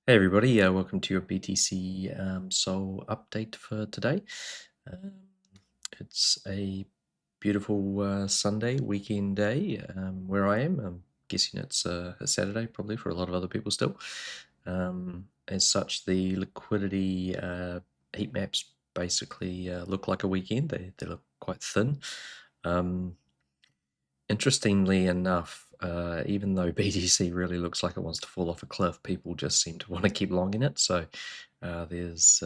Hey everybody, welcome to your BTC SOL update for today. Um, it's a beautiful Sunday weekend day where I am. I'm guessing it's a Saturday probably for a lot of other people still. As such, the liquidity heat maps basically look like a weekend. They look quite thin. Um, Interestingly enough, even though BTC really looks like it wants to fall off a cliff, people just seem to want to keep longing it. So there's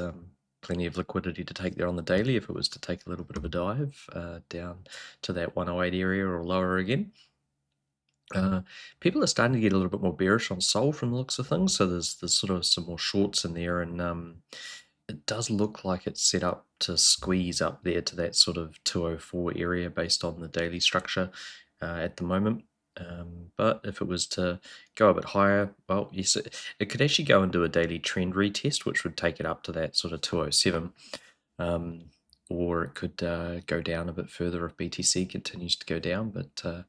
plenty of liquidity to take there on the daily if it was to take a little bit of a dive down to that 108 area or lower again. People are starting to get a little bit more bearish on SOL from the looks of things. So there's sort of some more shorts in there, and it does look like it's set up to squeeze up there to that sort of 204 area based on the daily structure at the moment. But if it was to go a bit higher, well, yes, it could actually go and do a daily trend retest, which would take it up to that sort of 207. Or it could go down a bit further if BTC continues to go down, but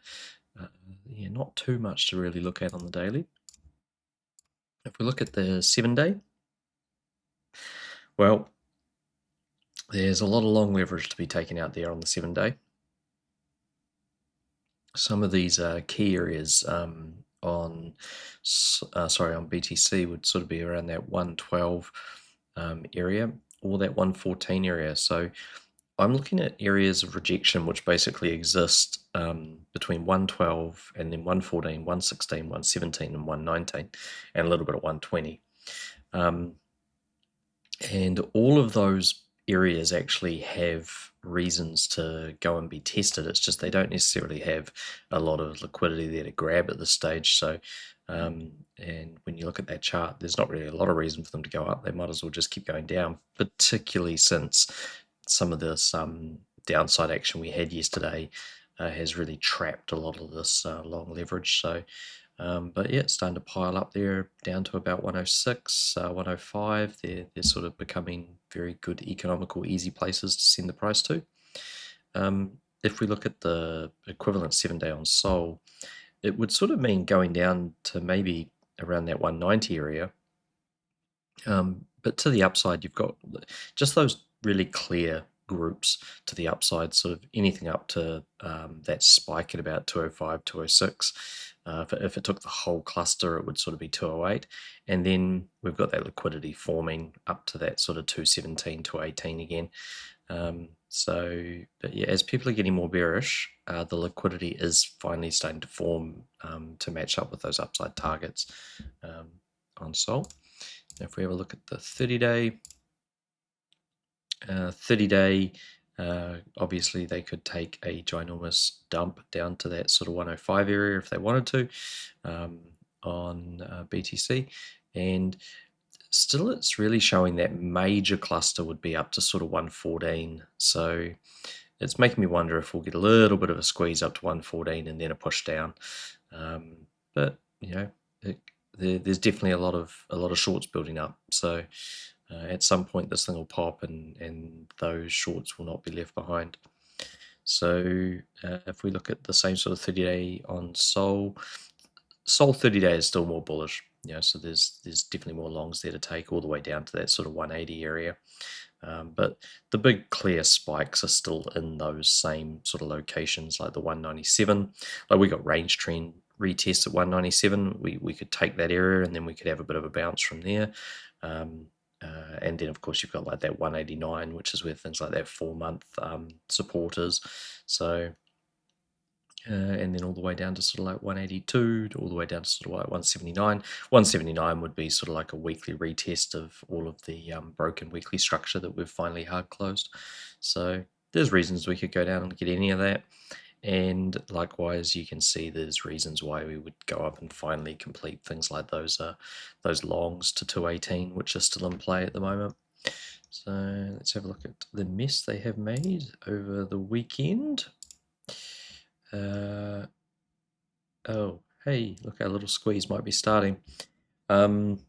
yeah, not too much to really look at on the daily. If we look at the 7-day, well, there's a lot of long leverage to be taken out there on the 7-day. Some of these key areas on BTC would sort of be around that 112 area or that 114 area. So I'm looking at areas of rejection which basically exist between 112 and then 114, 116, 117, and 119, and a little bit of 120. And all of those areas actually have reasons to go and be tested. It's just they don't necessarily have a lot of liquidity there to grab at this stage. So, and when you look at that chart, there's not really a lot of reason for them to go up. They might as well just keep going down, particularly since some of this downside action we had yesterday has really trapped a lot of this long leverage. So, but yeah, it's starting to pile up there down to about 106, 105. They're sort of becoming very good economical, easy places to send the price to. If we look at the equivalent 7-day on SOL, it would sort of mean going down to maybe around that 190 area. But to the upside, you've got just those really clear groups to the upside, sort of anything up to that spike at about 205, 206. If it took the whole cluster, it would sort of be 208. And then we've got that liquidity forming up to that sort of 217, 218 again. But yeah, as people are getting more bearish, the liquidity is finally starting to form to match up with those upside targets on SOL. If we have a look at the 30-day, 30-day, obviously they could take a ginormous dump down to that sort of 105 area if they wanted to on BTC, and still it's really showing that major cluster would be up to sort of 114. So it's making me wonder if we'll get a little bit of a squeeze up to 114 and then a push down. But you know, there's definitely a lot of shorts building up. So at some point this thing will pop, and those shorts will not be left behind. So if we look at the same sort of 30-day on SOL 30-day is still more bullish. So there's definitely more longs there to take all the way down to that sort of 180 area. But the big clear spikes are still in those same sort of locations, like the 197. Like we got range trend retest at 197. We could take that area and then we could have a bit of a bounce from there. And then of course you've got like that 189, which is where things like that 4-month support is. So and then all the way down to sort of like 182, all the way down to sort of like 179. 179 would be sort of like a weekly retest of all of the broken weekly structure that we've finally hard closed. So there's reasons we could go down and get any of that. And likewise, you can see there's reasons why we would go up and finally complete things like those longs to 218, which are still in play at the moment. So let's have a look at the mess they have made over the weekend. Oh, hey, look, our little squeeze might be starting. Which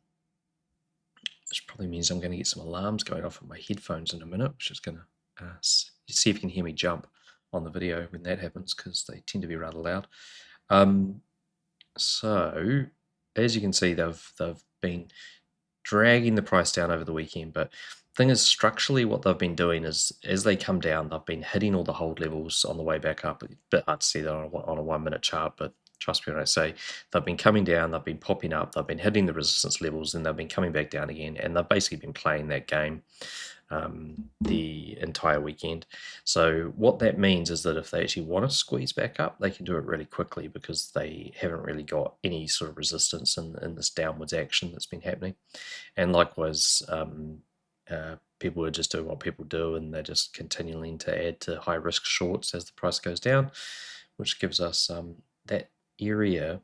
probably means I'm going to get some alarms going off on my headphones in a minute, which is going to see if you can hear me jump on the video when that happens, because they tend to be rather loud. So, as you can see, they've been dragging the price down over the weekend. But the thing is, structurally, what they've been doing is, as they come down, they've been hitting all the hold levels on the way back up. It's a bit hard to see that on a 1 minute chart, but trust me when I say they've been coming down, they've been popping up, they've been hitting the resistance levels, and they've been coming back down again. And they've basically been playing that game the entire weekend. So what that means is that if they actually want to squeeze back up, they can do it really quickly because they haven't really got any sort of resistance in this downwards action that's been happening. And likewise, people are just doing what people do, and they're just continuing to add to high risk shorts as the price goes down, which gives us that area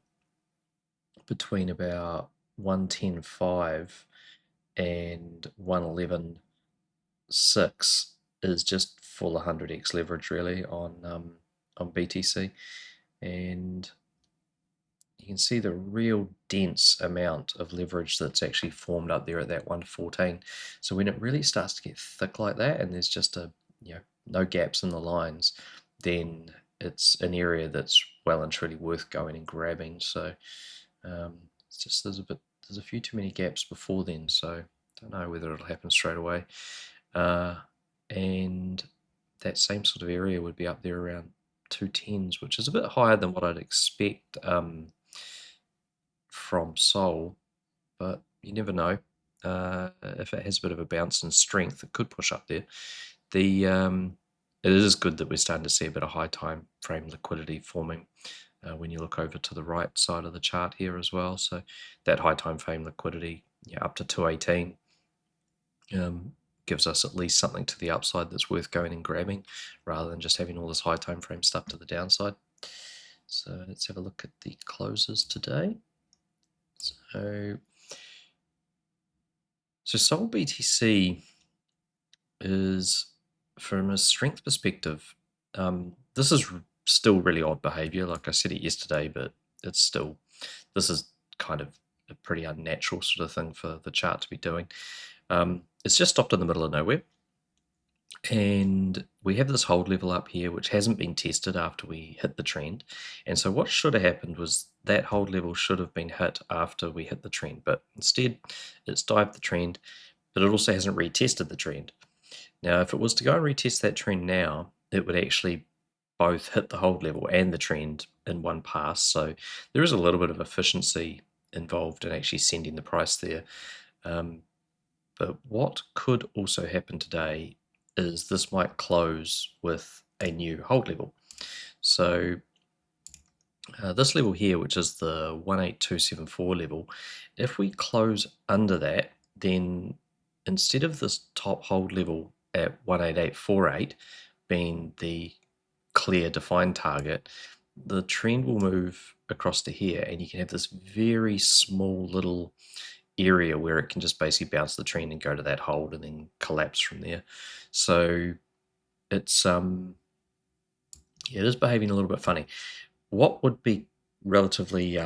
between about 110.5 and 111.6 is just full 100x leverage really on BTC, and you can see the real dense amount of leverage that's actually formed up there at that 114. So when it really starts to get thick like that, and there's just no gaps in the lines, then it's an area that's well and truly worth going and grabbing. So it's just there's a few too many gaps before then, so don't know whether it'll happen straight away. And that same sort of area would be up there around 210s, which is a bit higher than what I'd expect from SOL, but you never know. If it has a bit of a bounce in strength, it could push up there. It is good that we're starting to see a bit of high time frame liquidity forming when you look over to the right side of the chart here as well. So that high time frame liquidity, up to 218, gives us at least something to the upside that's worth going and grabbing, rather than just having all this high time frame stuff to the downside. So let's have a look at the closes today. So SOL BTC is, from a strength perspective, this is still really odd behavior. Like I said it yesterday, but this is kind of a pretty unnatural sort of thing for the chart to be doing. It's just stopped in the middle of nowhere, and we have this hold level up here which hasn't been tested after we hit the trend. And so what should have happened was that hold level should have been hit after we hit the trend, but instead it's dived the trend, but it also hasn't retested the trend. Now if it was to go and retest that trend now, it would actually both hit the hold level and the trend in one pass. So there is a little bit of efficiency involved in actually sending the price there. But what could also happen today is this might close with a new hold level. So this level here, which is the 18274 level, if we close under that, then instead of this top hold level at 18848 being the clear defined target, the trend will move across to here, and you can have this very small little area where it can just basically bounce the trend and go to that hold and then collapse from there. So it's it is behaving a little bit funny. What would be relatively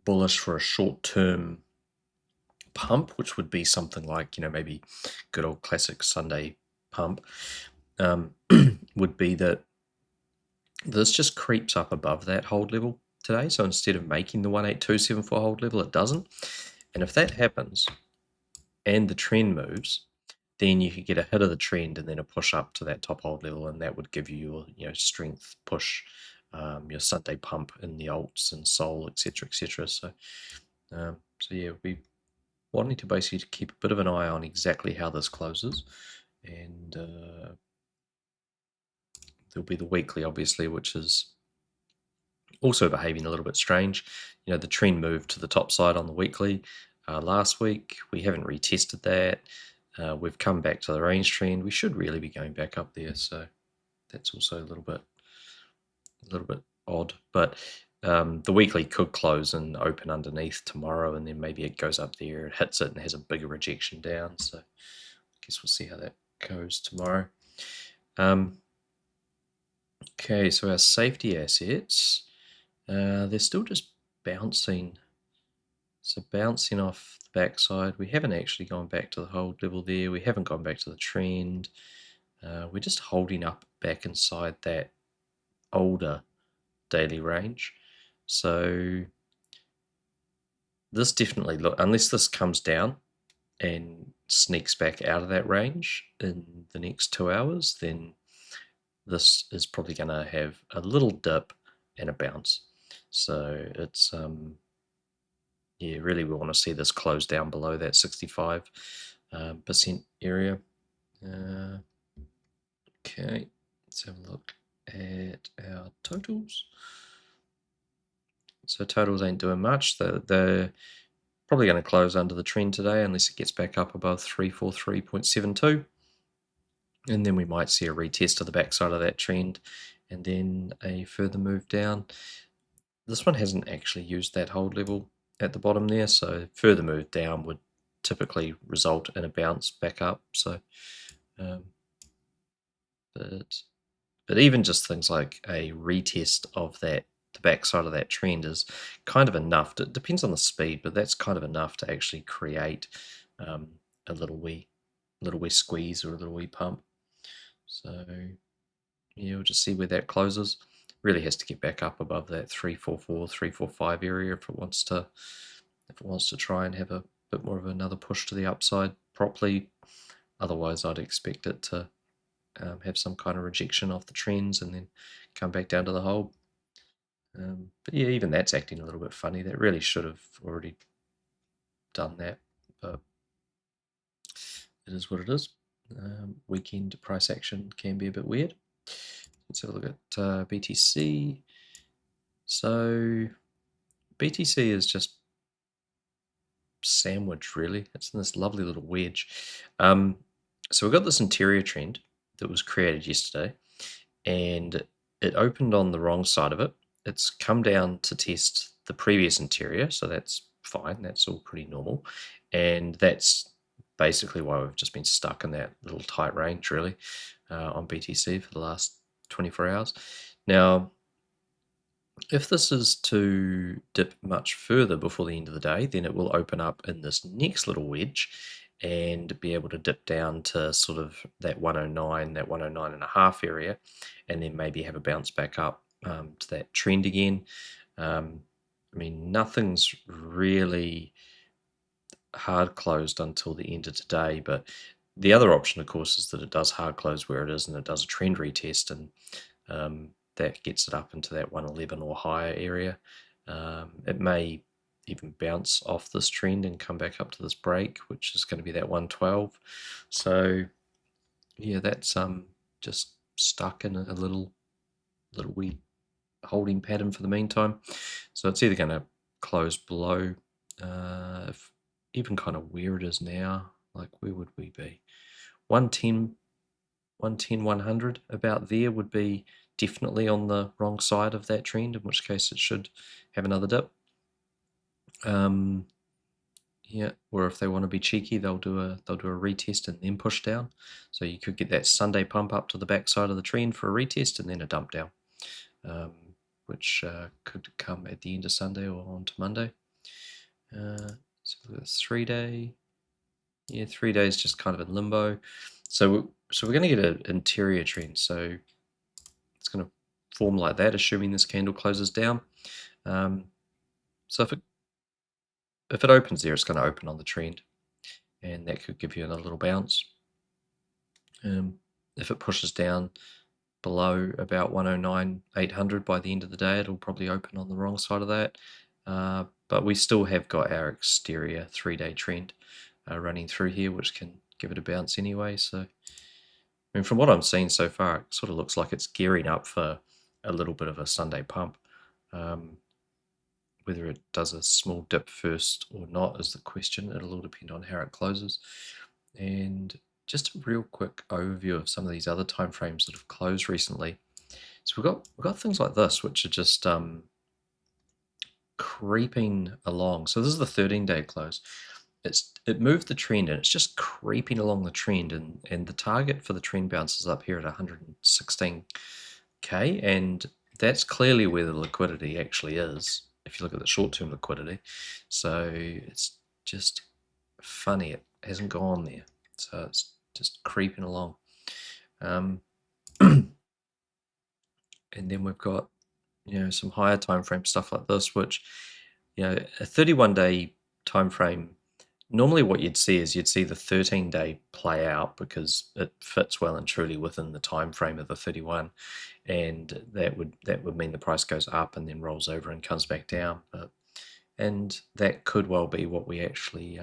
bullish for a short-term pump, which would be something like maybe good old classic Sunday pump, would be that this just creeps up above that hold level today. So instead of making the 18274 hold level, it doesn't. And if that happens and the trend moves, then you could get a hit of the trend and then a push up to that top hold level, and that would give you your strength push, your Sunday pump in the alts and SOL, etc., etc. So yeah, we'll be wanting to basically keep a bit of an eye on exactly how this closes, and there'll be the weekly, obviously, which is also behaving a little bit strange. The trend moved to the top side on the weekly last week. We haven't retested that. We've come back to the range trend. We should really be going back up there, so that's also a little bit odd. But the weekly could close and open underneath tomorrow, and then maybe it goes up there, it hits it, and has a bigger rejection down. So I guess we'll see how that goes tomorrow. Okay, so our safety assets, they're still just bouncing. So bouncing off the backside, we haven't actually gone back to the hold level there. We haven't gone back to the trend. We're just holding up back inside that older daily range. So this definitely look, unless this comes down and sneaks back out of that range in the next 2 hours, then this is probably going to have a little dip and a bounce. So it's yeah, really we want to see this close down below that 65% area. Okay, let's have a look at our totals. So totals ain't doing much. They're probably going to close under the trend today unless it gets back up above 343.72. And then we might see a retest of the backside of that trend and then a further move down. This one hasn't actually used that hold level at the bottom there, so further move down would typically result in a bounce back up. So, but even just things like a retest of that, the backside of that trend is kind of enough. It depends on the speed, but that's kind of enough to actually create a little wee squeeze or a little wee pump. So yeah, we'll just see where that closes. Really has to get back up above that 344, 345 area if it wants to try and have a bit more of another push to the upside properly. Otherwise, I'd expect it to have some kind of rejection off the trends and then come back down to the hold. But yeah, even that's acting a little bit funny. That really should have already done that, but it is what it is. Weekend price action can be a bit weird. Let's have a look at BTC. So BTC is just sandwiched, really. It's in this lovely little wedge. So we've got this interior trend that was created yesterday, and it opened on the wrong side of it. It's come down to test the previous interior, so that's fine. That's all pretty normal. And that's basically why we've just been stuck in that little tight range, really, on BTC for the last 24 hours. Now, if this is to dip much further before the end of the day, then it will open up in this next little wedge and be able to dip down to sort of that 109, that 109.5 area, and then maybe have a bounce back up to that trend again. I mean, nothing's really hard closed until the end of today, but the other option, of course, is that it does hard close where it is and it does a trend retest, and that gets it up into that 111 or higher area. It may even bounce off this trend and come back up to this break, which is going to be that 112. So yeah, that's just stuck in a little wee holding pattern for the meantime. So it's either going to close below, if even kind of where it is now, like where would we be? 110, 100, about there would be definitely on the wrong side of that trend, in which case it should have another dip. Yeah, or if they want to be cheeky, they'll do a retest and then push down. So you could get that Sunday pump up to the backside of the trend for a retest and then a dump down, which could come at the end of Sunday or onto Monday. So the 3-day, yeah, 3 days just kind of in limbo. So we're going to get an interior trend. So it's going to form like that, assuming this candle closes down. So if it opens there, it's going to open on the trend, and that could give you a little bounce. If it pushes down below about 109,800 by the end of the day, it'll probably open on the wrong side of that. But we still have got our exterior 3-day trend running through here, which can give it a bounce anyway. So, I mean, from what I'm seeing so far, it sort of looks like it's gearing up for a little bit of a Sunday pump. Whether it does a small dip first or not is the question. It'll all depend on how it closes. And just a real quick overview of some of these other timeframes that have closed recently. So we've got things like this, which are just creeping along. So this is the 13-day close. It moved the trend and it's just creeping along the trend, and the target for the trend bounce is up here at 116k, and that's clearly where the liquidity actually is if you look at the short-term liquidity. So it's just funny it hasn't gone there, so it's just creeping along. And then we've got some higher time frame stuff like this, which a 31-day time frame, normally what you'd see is you'd see the 13-day play out because it fits well and truly within the time frame of the 31, and that would mean the price goes up and then rolls over and comes back down. And that could well be what we actually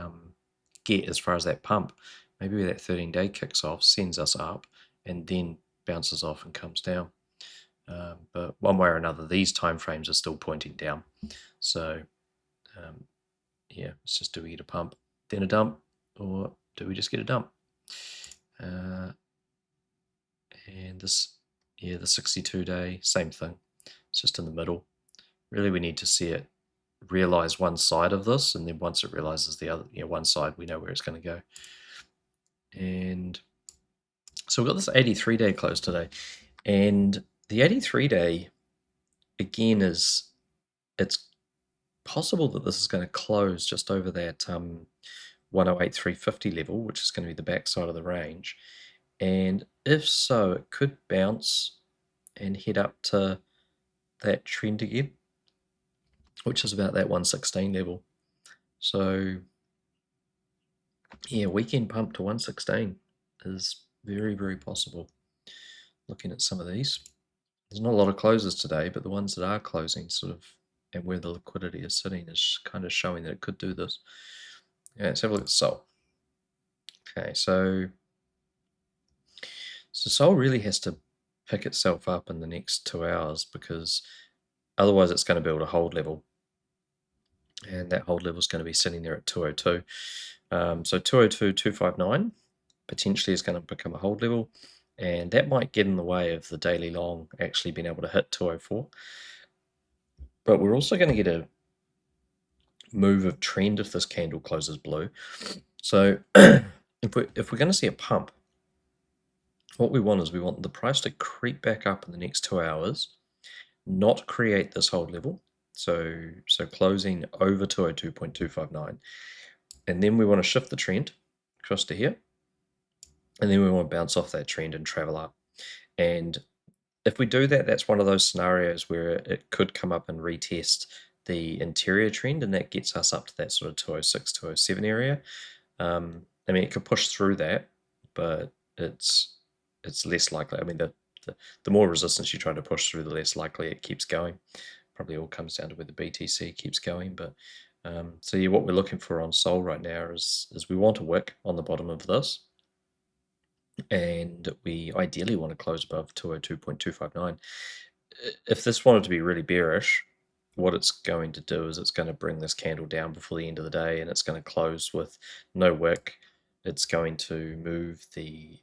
get as far as that pump. Maybe that 13-day kicks off, sends us up, and then bounces off and comes down. But one way or another, these time frames are still pointing down. So yeah, it's just, do we get a pump, then a dump, or do we just get a dump? And this, yeah, the 62-day, same thing. It's just in the middle. Really, we need to see it realize one side of this, and then once it realizes the other, one side, we know where it's going to go. And so we've got this 83-day close today, and the 83-day again it's possible that this is going to close just over that 108,350 level, which is going to be the backside of the range. And if so, it could bounce and head up to that trend again, which is about that 116 level. So yeah, weekend pump to 116 is very, very possible. Looking at some of these, there's not a lot of closes today, but the ones that are closing sort of, and where the liquidity is sitting, is kind of showing that it could do this. Yeah, let's have a look at SOL. Okay, so SOL really has to pick itself up in the next 2 hours, because otherwise it's going to build a hold level, and that hold level is going to be sitting there at 202. So 202.259 potentially is going to become a hold level, and that might get in the way of the daily long actually being able to hit 204. But we're also going to get a move of trend if this candle closes blue. So if we're going to see a pump, what we want is we want the price to creep back up in the next 2 hours, not create this hold level, so closing over 202.259, and then we want to shift the trend across to here, and then we want to bounce off that trend and travel up. And if we do that, that's one of those scenarios where it could come up and retest the interior trend, and that gets us up to that sort of 206, 207 area. I mean, it could push through that, but it's less likely. I mean, the more resistance you try to push through, the less likely it keeps going. Probably all comes down to where the BTC keeps going. But so yeah, what we're looking for on SOL right now is we want a wick on the bottom of this, and we ideally want to close above 202.259. If this wanted to be really bearish, what it's going to do is it's going to bring this candle down before the end of the day, and it's going to close with no wick. It's going to move the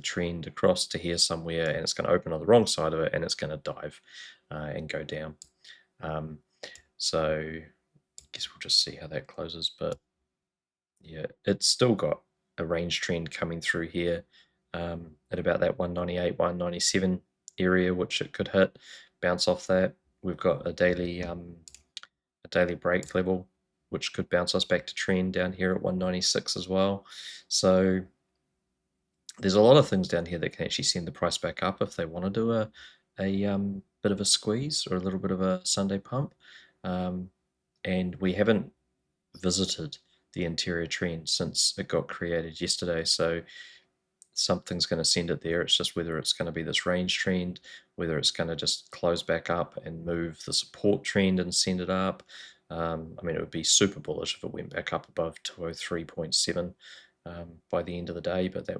trend across to here somewhere, and it's going to open on the wrong side of it, and it's going to dive and go down. So I guess we'll just see how that closes. But yeah, it's still got a range trend coming through here at about that 198, 197 area, which it could hit, bounce off that. We've got a daily break level, which could bounce us back to trend down here at 196 as well. So there's a lot of things down here that can actually send the price back up if they want to do a bit of a squeeze or a little bit of a Sunday pump. And we haven't visited the interior trend since it got created yesterday, so something's going to send it there. It's just whether it's going to be this range trend, whether it's going to just close back up and move the support trend and send it up. I mean, it would be super bullish if it went back up above 203.7 by the end of the day, but that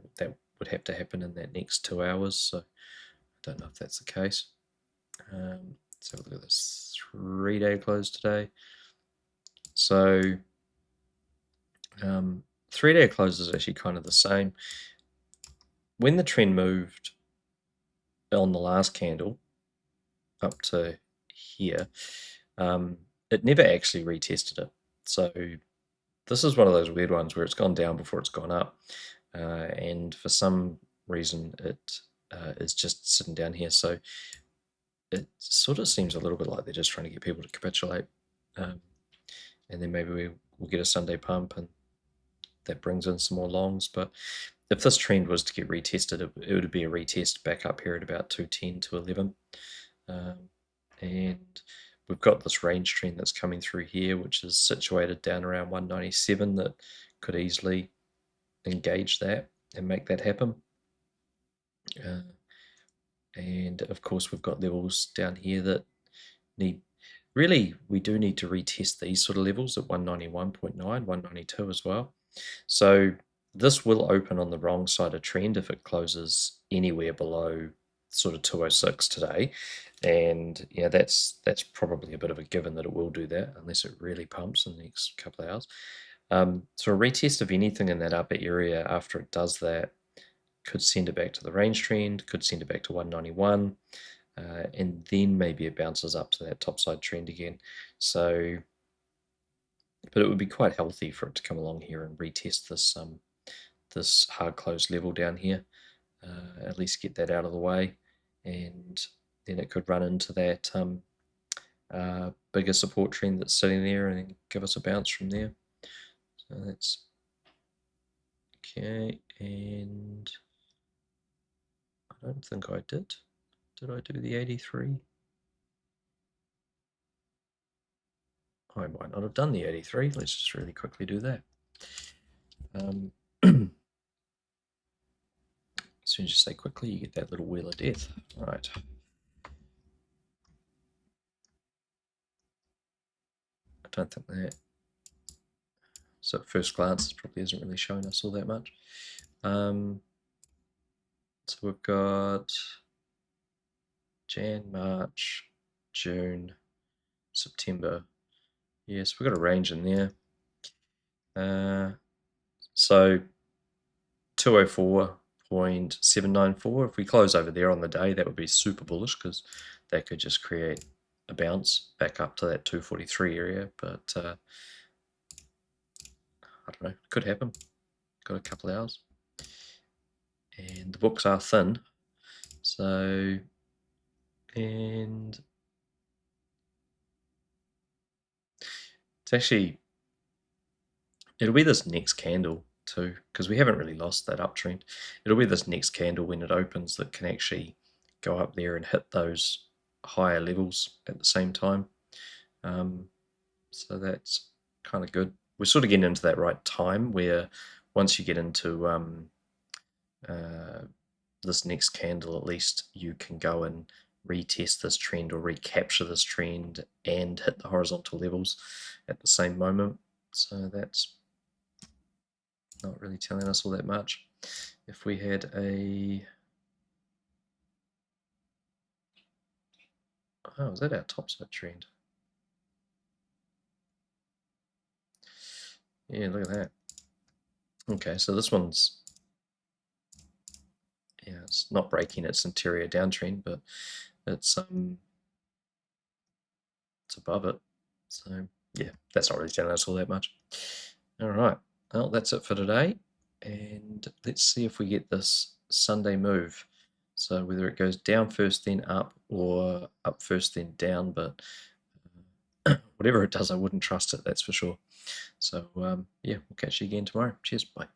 would have to happen in that next 2 hours, so I don't know if that's the case. Let's have a look at this 3-day close today. So 3-day close is actually kind of the same. When the trend moved on the last candle up to here, it never actually retested it. So this is one of those weird ones where it's gone down before it's gone up, and for some reason it is just sitting down here. So it sort of seems a little bit like they're just trying to get people to capitulate, and then maybe we'll get a Sunday pump and that brings in some more longs. But if this trend was to get retested, it would be a retest back up here at about 210 to 11. And we've got this range trend that's coming through here, which is situated down around 197, that could easily engage that and make that happen. And of course, we've got levels down here that we do need to retest these sort of levels at 191.9, 192 as well. So this will open on the wrong side of trend if it closes anywhere below sort of 206 today. And yeah, that's probably a bit of a given that it will do that unless it really pumps in the next couple of hours. So a retest of anything in that upper area after it does that could send it back to the range trend, could send it back to 191, and then maybe it bounces up to that topside trend again. So, but it would be quite healthy for it to come along here and retest this this hard close level down here. At least get that out of the way, and then it could run into that bigger support trend that's sitting there and give us a bounce from there. So that's okay. And I don't think I did. Did I do the 83? I might not have done the 83. Let's just really quickly do that. As soon as you say quickly, you get that little wheel of death. All right. I don't think that. So at first glance, it probably isn't really showing us all that much. So we've got Jan, March, June, September. Yes, we've got a range in there. So 204.794. If we close over there on the day, that would be super bullish because that could just create a bounce back up to that 243 area. But I don't know, could happen. Got a couple of hours. And the books are thin. So, and it's actually, it'll be this next candle too, because we haven't really lost that uptrend. It'll be this next candle when it opens that can actually go up there and hit those higher levels at the same time. So that's kind of good. We're sort of getting into that right time where once you get into this next candle, at least you can go and retest this trend or recapture this trend and hit the horizontal levels at the same moment. So that's not really telling us all that much. If we had a, oh, is that our topside trend? Yeah, look at that. Okay, so this one's, yeah, it's not breaking its interior downtrend, but it's above it. So yeah, that's not really telling us all that much. All right, well, that's it for today. And let's see if we get this Sunday move. So whether it goes down first, then up, or up first, then down, but whatever it does, I wouldn't trust it, that's for sure. So yeah, we'll catch you again tomorrow. Cheers, bye.